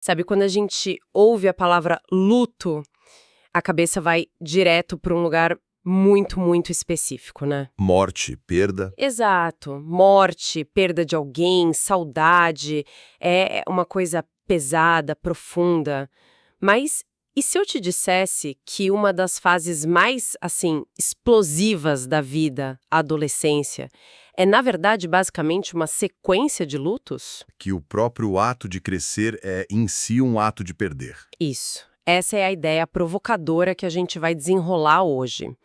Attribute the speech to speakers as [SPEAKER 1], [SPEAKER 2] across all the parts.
[SPEAKER 1] Sabe, quando a gente ouve a palavra luto, a cabeça vai direto para um lugar muito, muito específico, né?
[SPEAKER 2] Morte, perda.
[SPEAKER 1] Exato. Morte, perda de alguém, saudade, é uma coisa pesada, profunda. Mas e se eu te dissesse que uma das fases mais, assim, explosivas da vida, a adolescência, é, na verdade, basicamente uma sequência de lutos?
[SPEAKER 2] Que o próprio ato de crescer é em si um ato de perder.
[SPEAKER 1] Isso. Essa é a ideia provocadora que a gente vai desenrolar hoje.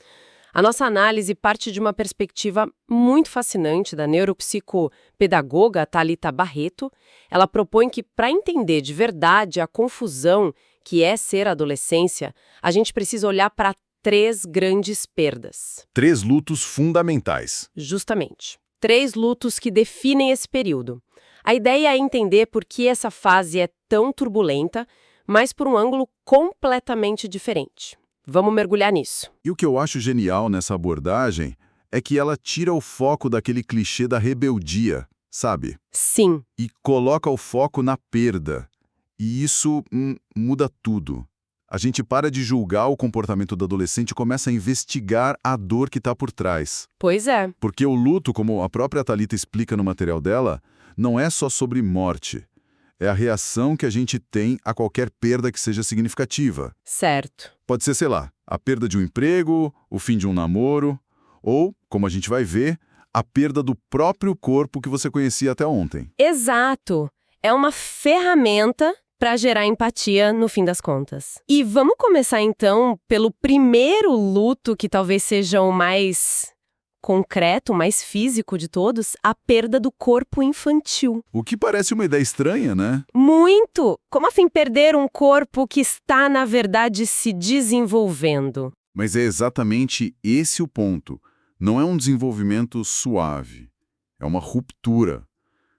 [SPEAKER 1] A nossa análise parte de uma perspectiva muito fascinante da neuropsicopedagoga Thalita Barreto. Ela propõe que, para entender de verdade a confusão que é ser adolescência, a gente precisa olhar para 3 grandes perdas.
[SPEAKER 2] 3 lutos fundamentais.
[SPEAKER 1] Justamente. 3 lutos que definem esse período. A ideia é entender por que essa fase é tão turbulenta, mas por um ângulo completamente diferente. Vamos mergulhar nisso.
[SPEAKER 2] E o que eu acho genial nessa abordagem é que ela tira o foco daquele clichê da rebeldia, sabe?
[SPEAKER 1] Sim.
[SPEAKER 2] E coloca o foco na perda. E isso muda tudo. A gente para de julgar o comportamento do adolescente e começa a investigar a dor que está por trás.
[SPEAKER 1] Pois é.
[SPEAKER 2] Porque o luto, como a própria Thalita explica no material dela, não é só sobre morte. É a reação que a gente tem a qualquer perda que seja significativa.
[SPEAKER 1] Certo.
[SPEAKER 2] Pode ser, sei lá, a perda de um emprego, o fim de um namoro, ou, como a gente vai ver, a perda do próprio corpo que você conhecia até ontem.
[SPEAKER 1] Exato. É uma ferramenta para gerar empatia no fim das contas. E vamos começar então pelo primeiro luto, que talvez seja o mais concreto, o mais físico de todos, a perda do corpo infantil.
[SPEAKER 2] O que parece uma ideia estranha, né?
[SPEAKER 1] Muito! Como assim perder um corpo que está, na verdade, se desenvolvendo?
[SPEAKER 2] Mas é exatamente esse o ponto. Não é um desenvolvimento suave. É uma ruptura.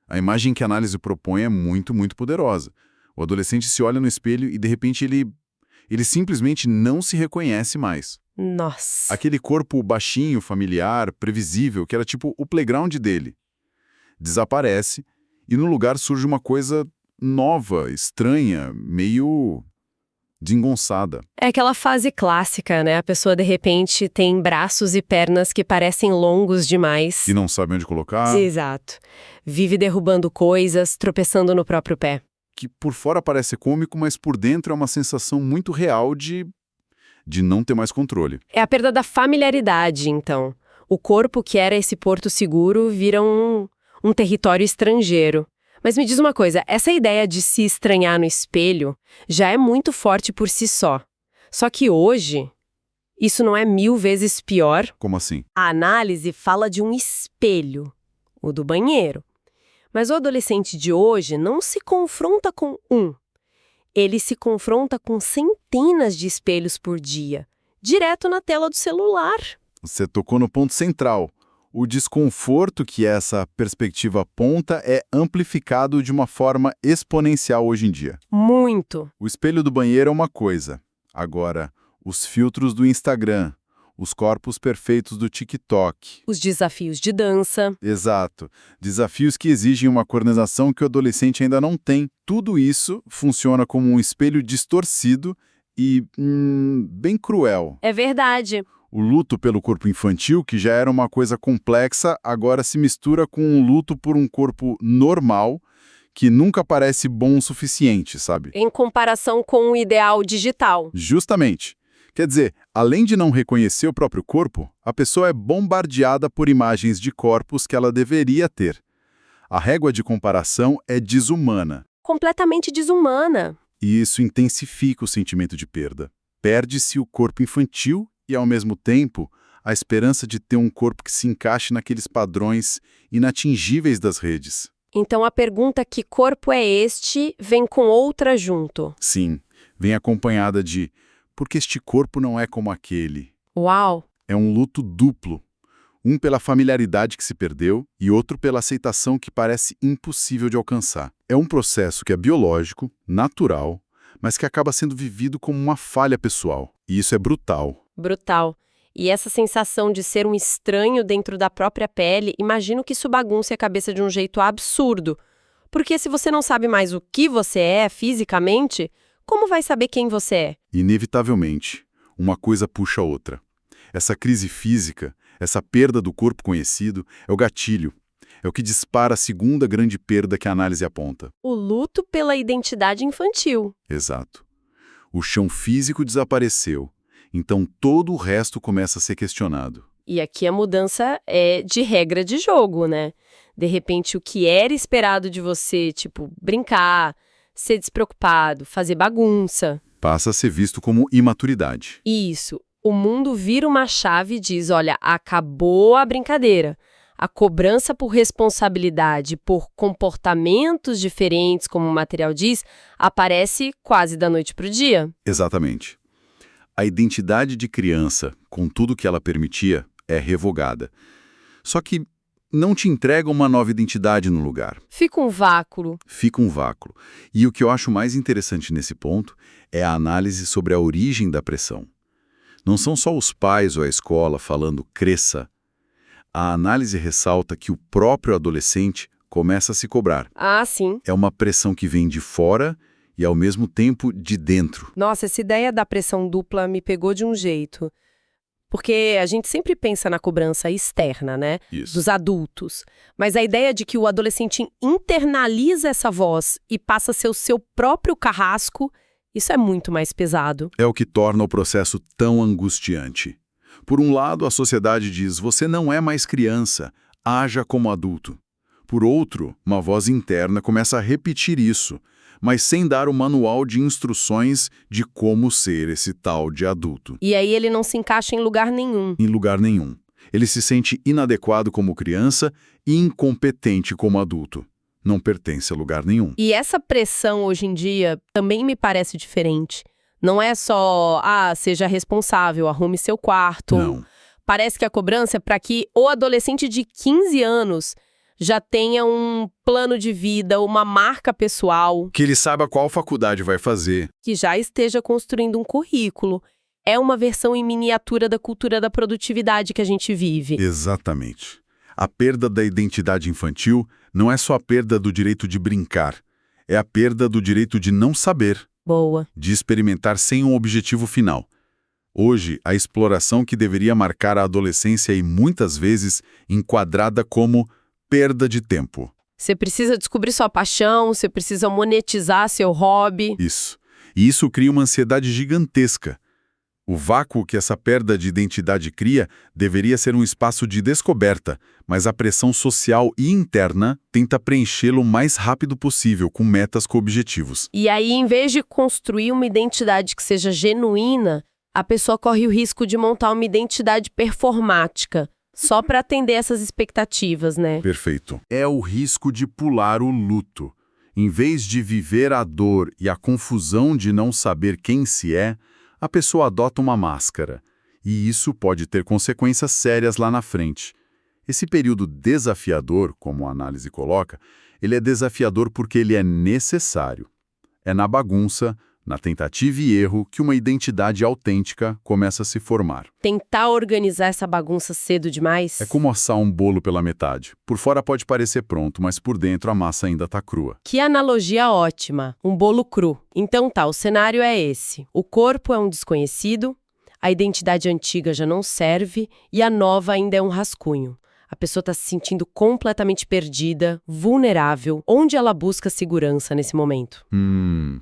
[SPEAKER 2] A imagem que a análise propõe é muito, muito poderosa. O adolescente se olha no espelho e, de repente, ele simplesmente não se reconhece mais.
[SPEAKER 1] Nossa!
[SPEAKER 2] Aquele corpo baixinho, familiar, previsível, que era tipo o playground dele, desaparece e no lugar surge uma coisa nova, estranha, meio desengonçada.
[SPEAKER 1] É aquela fase clássica, né? A pessoa, de repente, tem braços e pernas que parecem longos demais.
[SPEAKER 2] E não sabe onde colocar.
[SPEAKER 1] Exato. Vive derrubando coisas, tropeçando no próprio pé.
[SPEAKER 2] Que por fora parece cômico, mas por dentro é uma sensação muito real de não ter mais controle.
[SPEAKER 1] É a perda da familiaridade, então. O corpo, que era esse porto seguro, vira um território estrangeiro. Mas me diz uma coisa, essa ideia de se estranhar no espelho já é muito forte por si só. Só que hoje, isso não é 1000 vezes pior?
[SPEAKER 2] Como assim?
[SPEAKER 1] A análise fala de um espelho, o do banheiro. Mas o adolescente de hoje não se confronta com um. Ele se confronta com centenas de espelhos por dia, direto na tela do celular.
[SPEAKER 2] Você tocou no ponto central. O desconforto que essa perspectiva aponta é amplificado de uma forma exponencial hoje em dia.
[SPEAKER 1] Muito.
[SPEAKER 2] O espelho do banheiro é uma coisa. Agora, os filtros do Instagram, os corpos perfeitos do TikTok.
[SPEAKER 1] Os desafios de dança.
[SPEAKER 2] Exato. Desafios que exigem uma coordenação que o adolescente ainda não tem. Tudo isso funciona como um espelho distorcido e, bem cruel.
[SPEAKER 1] É verdade.
[SPEAKER 2] O luto pelo corpo infantil, que já era uma coisa complexa, agora se mistura com um luto por um corpo normal, que nunca parece bom o suficiente, sabe?
[SPEAKER 1] Em comparação com o ideal digital.
[SPEAKER 2] Justamente. Quer dizer, além de não reconhecer o próprio corpo, a pessoa é bombardeada por imagens de corpos que ela deveria ter. A régua de comparação é desumana.
[SPEAKER 1] Completamente desumana.
[SPEAKER 2] E isso intensifica o sentimento de perda. Perde-se o corpo infantil e, ao mesmo tempo, a esperança de ter um corpo que se encaixe naqueles padrões inatingíveis das redes.
[SPEAKER 1] Então a pergunta que corpo é este vem com outra junto.
[SPEAKER 2] Sim, vem acompanhada de porque este corpo não é como aquele.
[SPEAKER 1] Uau!
[SPEAKER 2] É um luto duplo. Um pela familiaridade que se perdeu e outro pela aceitação que parece impossível de alcançar. É um processo que é biológico, natural, mas que acaba sendo vivido como uma falha pessoal. E isso é brutal.
[SPEAKER 1] Brutal. E essa sensação de ser um estranho dentro da própria pele, imagino que isso bagunce a cabeça de um jeito absurdo. Porque se você não sabe mais o que você é fisicamente, como vai saber quem você é?
[SPEAKER 2] Inevitavelmente, uma coisa puxa a outra. Essa crise física, essa perda do corpo conhecido, é o gatilho. É o que dispara a segunda grande perda que a análise aponta.
[SPEAKER 1] O luto pela identidade infantil.
[SPEAKER 2] Exato. O chão físico desapareceu, então todo o resto começa a ser questionado.
[SPEAKER 1] E aqui a mudança é de regra de jogo, né? De repente, o que era esperado de você, tipo, brincar, ser despreocupado, fazer bagunça.
[SPEAKER 2] Passa a ser visto como imaturidade.
[SPEAKER 1] Isso. O mundo vira uma chave e diz, olha, acabou a brincadeira. A cobrança por responsabilidade, por comportamentos diferentes, como o material diz, aparece quase da noite para o dia.
[SPEAKER 2] Exatamente. A identidade de criança, com tudo que ela permitia, é revogada. Só que não te entrega uma nova identidade no lugar.
[SPEAKER 1] Fica um vácuo.
[SPEAKER 2] Fica um vácuo. E o que eu acho mais interessante nesse ponto é a análise sobre a origem da pressão. Não são só os pais ou a escola falando cresça. A análise ressalta que o próprio adolescente começa a se cobrar.
[SPEAKER 1] Ah, sim.
[SPEAKER 2] É uma pressão que vem de fora e, ao mesmo tempo, de dentro.
[SPEAKER 1] Nossa, essa ideia da pressão dupla me pegou de um jeito. Porque a gente sempre pensa na cobrança externa, né?
[SPEAKER 2] Isso.
[SPEAKER 1] Dos adultos. Mas a ideia de que o adolescente internaliza essa voz e passa a ser o seu próprio carrasco, isso é muito mais pesado.
[SPEAKER 2] É o que torna o processo tão angustiante. Por um lado, a sociedade diz, você não é mais criança, haja como adulto. Por outro, uma voz interna começa a repetir isso, mas sem dar o manual de instruções de como ser esse tal de adulto.
[SPEAKER 1] E aí ele não se encaixa em lugar nenhum.
[SPEAKER 2] Em lugar nenhum. Ele se sente inadequado como criança e incompetente como adulto. Não pertence a lugar nenhum.
[SPEAKER 1] E essa pressão hoje em dia também me parece diferente. Não é só, seja responsável, arrume seu quarto.
[SPEAKER 2] Não.
[SPEAKER 1] Parece que a cobrança é para que o adolescente de 15 anos já tenha um plano de vida, uma marca pessoal.
[SPEAKER 2] Que ele saiba qual faculdade vai fazer.
[SPEAKER 1] Que já esteja construindo um currículo. É uma versão em miniatura da cultura da produtividade que a gente vive.
[SPEAKER 2] Exatamente. A perda da identidade infantil não é só a perda do direito de brincar. É a perda do direito de não saber.
[SPEAKER 1] Boa.
[SPEAKER 2] De experimentar sem um objetivo final. Hoje, a exploração que deveria marcar a adolescência e muitas vezes enquadrada como perda de tempo.
[SPEAKER 1] Você precisa descobrir sua paixão, você precisa monetizar seu hobby.
[SPEAKER 2] Isso. E isso cria uma ansiedade gigantesca. O vácuo que essa perda de identidade cria deveria ser um espaço de descoberta, mas a pressão social e interna tenta preenchê-lo o mais rápido possível, com metas com objetivos.
[SPEAKER 1] E aí, em vez de construir uma identidade que seja genuína, a pessoa corre o risco de montar uma identidade performática, só para atender essas expectativas, né?
[SPEAKER 2] Perfeito. É o risco de pular o luto. Em vez de viver a dor e a confusão de não saber quem se é, a pessoa adota uma máscara. E isso pode ter consequências sérias lá na frente. Esse período desafiador, como a análise coloca, ele é desafiador porque ele é necessário. É na bagunça, na tentativa e erro, que uma identidade autêntica começa a se formar.
[SPEAKER 1] Tentar organizar essa bagunça cedo demais?
[SPEAKER 2] É como assar um bolo pela metade. Por fora pode parecer pronto, mas por dentro a massa ainda está crua.
[SPEAKER 1] Que analogia ótima, um bolo cru. Então tá, o cenário é esse. O corpo é um desconhecido, a identidade antiga já não serve e a nova ainda é um rascunho. A pessoa está se sentindo completamente perdida, vulnerável. Onde ela busca segurança nesse momento?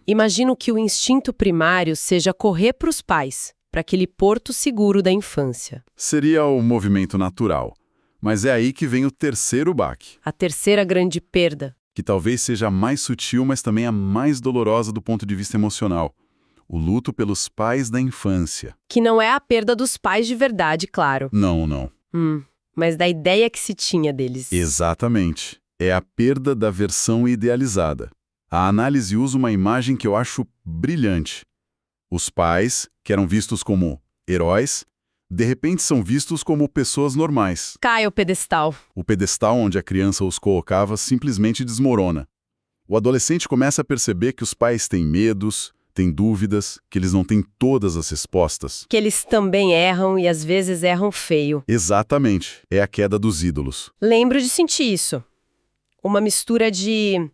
[SPEAKER 1] Imagino que o instinto primário seja correr para os pais, para aquele porto seguro da infância.
[SPEAKER 2] Seria o movimento natural. Mas é aí que vem o terceiro baque,
[SPEAKER 1] A terceira grande perda.
[SPEAKER 2] que talvez seja a mais sutil, mas também a mais dolorosa do ponto de vista emocional. O luto pelos pais da infância.
[SPEAKER 1] Que não é a perda dos pais de verdade, claro.
[SPEAKER 2] Não.
[SPEAKER 1] Mas da ideia que se tinha deles.
[SPEAKER 2] Exatamente. É a perda da versão idealizada. A análise usa uma imagem que eu acho brilhante. Os pais, que eram vistos como heróis, de repente são vistos como pessoas normais.
[SPEAKER 1] Cai o pedestal.
[SPEAKER 2] O pedestal onde a criança os colocava simplesmente desmorona. O adolescente começa a perceber que os pais têm medos, têm dúvidas, que eles não têm todas as respostas.
[SPEAKER 1] Que eles também erram e às vezes erram feio.
[SPEAKER 2] Exatamente. É a queda dos ídolos.
[SPEAKER 1] Lembro de sentir isso. Uma mistura de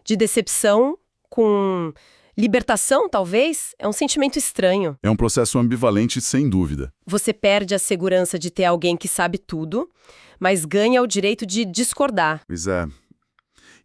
[SPEAKER 1] de decepção com libertação, talvez. É um sentimento estranho.
[SPEAKER 2] É um processo ambivalente, sem dúvida.
[SPEAKER 1] Você perde a segurança de ter alguém que sabe tudo, mas ganha o direito de discordar.
[SPEAKER 2] Pois é.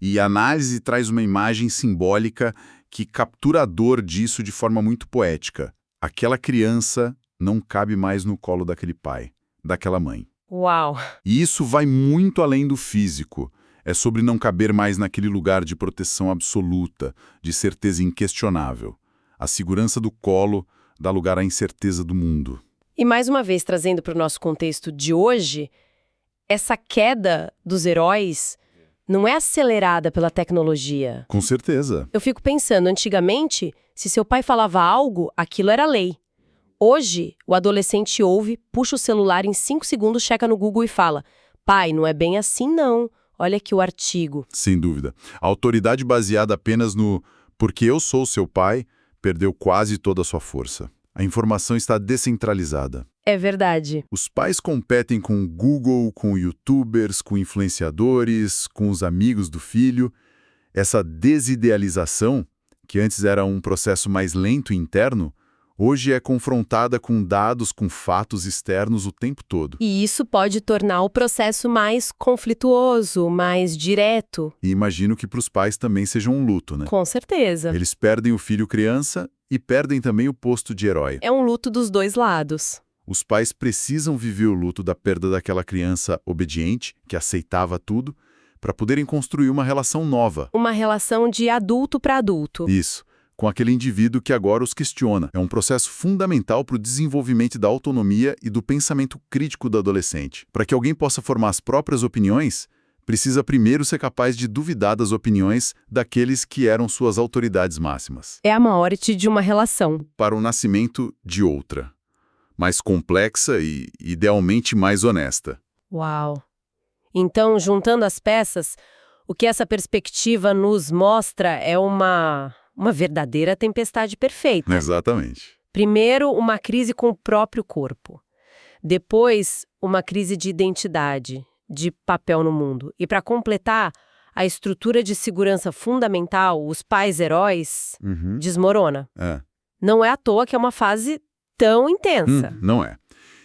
[SPEAKER 2] E a análise traz uma imagem simbólica que captura a dor disso de forma muito poética. Aquela criança não cabe mais no colo daquele pai, daquela mãe.
[SPEAKER 1] Uau!
[SPEAKER 2] E isso vai muito além do físico. É sobre não caber mais naquele lugar de proteção absoluta, de certeza inquestionável. A segurança do colo dá lugar à incerteza do mundo.
[SPEAKER 1] E mais uma vez, trazendo para o nosso contexto de hoje, essa queda dos heróis não é acelerada pela tecnologia.
[SPEAKER 2] Com certeza.
[SPEAKER 1] Eu fico pensando, antigamente, se seu pai falava algo, aquilo era lei. Hoje, o adolescente ouve, puxa o celular em 5 segundos, checa no Google e fala: pai, não é bem assim não. Olha aqui o artigo.
[SPEAKER 2] Sem dúvida. A autoridade baseada apenas no "porque eu sou seu pai" perdeu quase toda a sua força. A informação está descentralizada.
[SPEAKER 1] É verdade.
[SPEAKER 2] Os pais competem com o Google, com youtubers, com influenciadores, com os amigos do filho. Essa desidealização, que antes era um processo mais lento e interno, hoje é confrontada com dados, com fatos externos o tempo todo.
[SPEAKER 1] E isso pode tornar o processo mais conflituoso, mais direto.
[SPEAKER 2] E imagino que para os pais também seja um luto, né?
[SPEAKER 1] Com certeza.
[SPEAKER 2] Eles perdem o filho criança e perdem também o posto de herói.
[SPEAKER 1] É um luto dos dois lados.
[SPEAKER 2] Os pais precisam viver o luto da perda daquela criança obediente, que aceitava tudo, para poderem construir uma relação nova.
[SPEAKER 1] Uma relação de adulto para adulto.
[SPEAKER 2] Isso, com aquele indivíduo que agora os questiona. É um processo fundamental para o desenvolvimento da autonomia e do pensamento crítico do adolescente. Para que alguém possa formar as próprias opiniões, precisa primeiro ser capaz de duvidar das opiniões daqueles que eram suas autoridades máximas.
[SPEAKER 1] É a morte de uma relação.
[SPEAKER 2] Para o nascimento de outra, mais complexa e, idealmente, mais honesta.
[SPEAKER 1] Uau! Então, juntando as peças, o que essa perspectiva nos mostra é uma verdadeira tempestade perfeita.
[SPEAKER 2] Exatamente.
[SPEAKER 1] Primeiro, uma crise com o próprio corpo. Depois, uma crise de identidade, de papel no mundo. E para completar, a estrutura de segurança fundamental, os pais heróis, desmorona. Não é à toa que é uma fase tão intensa.
[SPEAKER 2] Não é.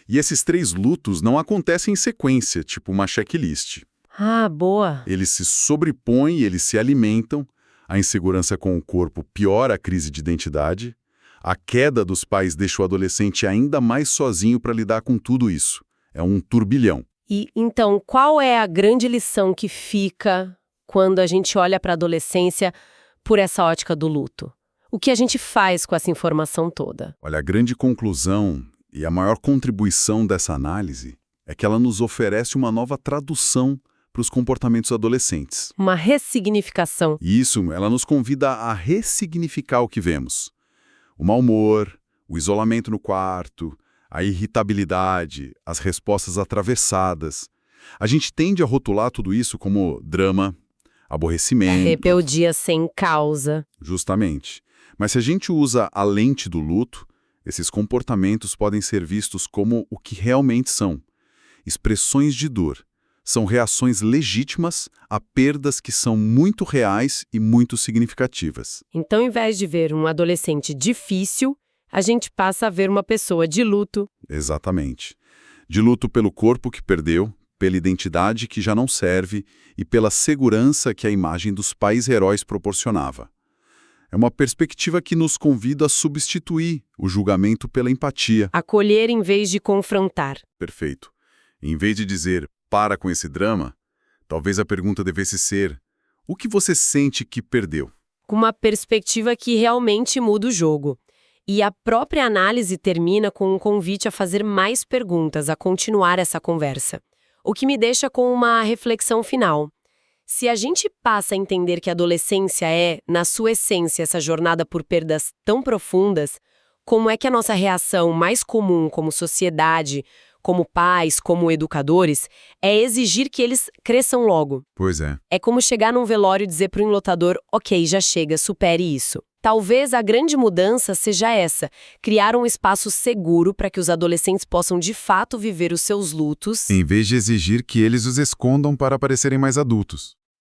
[SPEAKER 2] E esses 3 lutos não acontecem em sequência, tipo uma checklist.
[SPEAKER 1] Ah, boa.
[SPEAKER 2] Eles se sobrepõem, eles se alimentam. A insegurança com o corpo piora a crise de identidade. A queda dos pais deixa o adolescente ainda mais sozinho para lidar com tudo isso. É um turbilhão.
[SPEAKER 1] E então, qual é a grande lição que fica quando a gente olha para a adolescência por essa ótica do luto? O que a gente faz com essa informação toda?
[SPEAKER 2] Olha, a grande conclusão e a maior contribuição dessa análise é que ela nos oferece uma nova tradução para os comportamentos adolescentes.
[SPEAKER 1] Uma ressignificação.
[SPEAKER 2] E isso, ela nos convida a ressignificar o que vemos. O mau humor, o isolamento no quarto, a irritabilidade, as respostas atravessadas. A gente tende a rotular tudo isso como drama, aborrecimento.
[SPEAKER 1] Rebeldia sem causa.
[SPEAKER 2] Justamente. Mas se a gente usa a lente do luto, esses comportamentos podem ser vistos como o que realmente são. Expressões de dor. São reações legítimas a perdas que são muito reais e muito significativas.
[SPEAKER 1] Então, em vez de ver um adolescente difícil, a gente passa a ver uma pessoa de luto.
[SPEAKER 2] Exatamente. De luto pelo corpo que perdeu, pela identidade que já não serve e pela segurança que a imagem dos pais heróis proporcionava. É uma perspectiva que nos convida a substituir o julgamento pela empatia.
[SPEAKER 1] Acolher em vez de confrontar.
[SPEAKER 2] Perfeito. Em vez de dizer, para com esse drama, talvez a pergunta devesse ser, o que você sente que perdeu?
[SPEAKER 1] Com uma perspectiva que realmente muda o jogo. E a própria análise termina com um convite a fazer mais perguntas, a continuar essa conversa. O que me deixa com uma reflexão final. Se a gente passa a entender que a adolescência é, na sua essência, essa jornada por perdas tão profundas, como é que a nossa reação mais comum como sociedade, como pais, como educadores, é exigir que eles cresçam logo?
[SPEAKER 2] Pois é.
[SPEAKER 1] É como chegar num velório e dizer para o enlotador, ok, já chega, supere isso. Talvez a grande mudança seja essa, criar um espaço seguro para que os adolescentes possam de fato viver os seus lutos.
[SPEAKER 2] Em vez de exigir que eles os escondam para parecerem mais adultos.